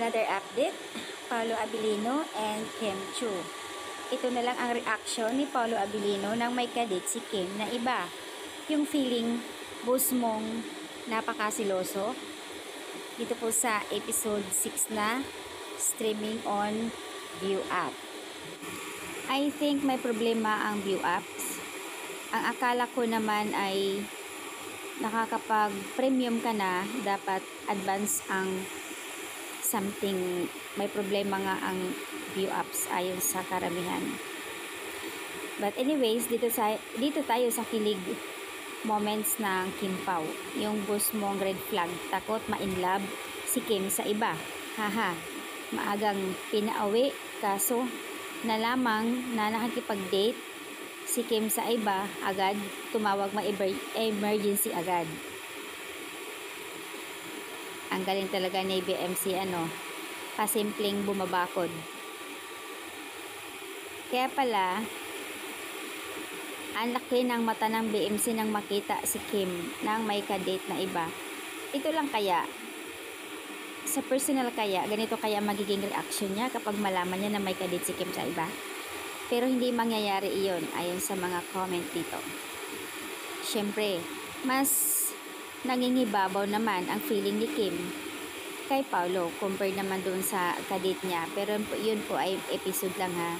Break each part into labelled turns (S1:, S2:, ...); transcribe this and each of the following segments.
S1: Another update, Paolo Abilino and Kim Chu. Ito na lang ang reaction ni Paolo Abilino nang may kadate si Kim na iba. Yung feeling boss mong napakasiloso. Dito po sa episode 6 na, streaming on View App. I think may problema ang View Apps. Ang akala ko naman ay nakakapag-premium ka na, dapat advance ang something. May problema nga ang View Apps ayon sa karamihan. But anyways, dito tayo sa kilig moments ng Kim Pao. Yung boss mong red flag, takot ma-inlove si Kim sa iba. Haha, maagang pinauwi, kaso na lamang na nakikipag-date si Kim sa iba, agad tumawag emergency agad. Ang galing talaga ni BMC, pasimpleng bumabakod. Kaya pala, ang laki ng mata ng BMC nang makita si Kim nang may kadate na iba. Ito lang kaya, sa personal kaya, ganito kaya magiging reaction niya kapag malaman niya na may kadate si Kim sa iba? Pero hindi mangyayari iyon ayon sa mga comment dito. Siyempre, mas nangingibabaw naman ang feeling ni Kim kay Paolo compared naman doon sa kadate niya. Pero yun po ay episode lang ha.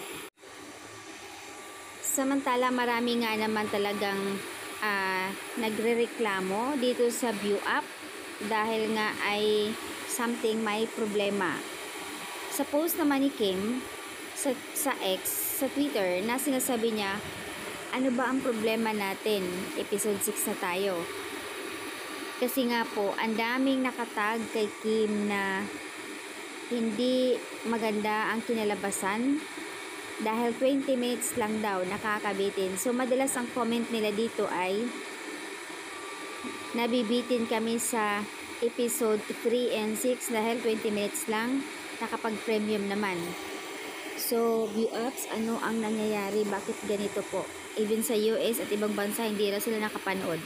S1: Samantala, marami nga naman talagang nagrereklamo dito sa View App dahil nga ay something may problema. Sa post naman ni Kim sa X, sa Twitter, na sinasabi niya, ano ba ang problema natin? Episode 6 na tayo. Kasi nga po, ang daming nakatag kay Kim na hindi maganda ang kinalabasan dahil 20 minutes lang daw nakakabitin. So, madalas ang comment nila dito ay nabibitin kami sa episode 3 and 6 dahil 20 minutes lang, nakapag-premium naman. So, View Apps, ano ang nangyayari? Bakit ganito po? Even sa US at ibang bansa, hindi na sila nakapanood.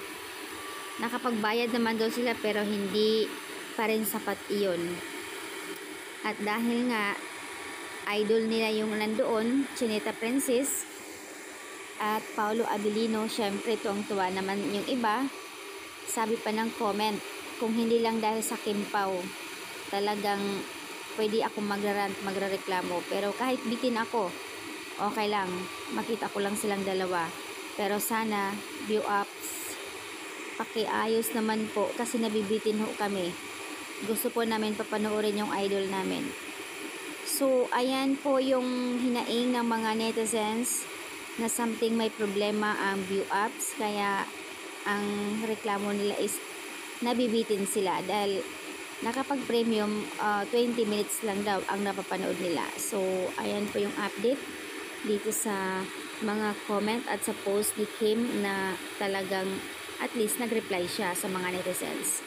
S1: Nakapagbayad naman daw sila pero hindi pa rin sapat iyon. At dahil nga idol nila yung nandoon, Chinita Princess at Paolo Abilino, syempre tuwang-tuwa naman yung iba. Sabi pa ng comment, kung hindi lang dahil sa Kim Pao, talagang pwede ako magrereklamo. Pero kahit bitin ako, okay lang, makita ko lang silang dalawa. Pero sana View Apps, pakiayos naman po kasi nabibitin ho kami. Gusto po namin papanoorin yung idol namin. So, ayan po yung hinaing ng mga netizens na something may problema ang View Apps. Kaya, ang reklamo nila is nabibitin sila dahil nakapag-premium 20 minutes lang daw ang napapanood nila. So, ayan po yung update dito sa mga comment at sa post ni Kim na talagang at least nag-reply siya sa mga netizens.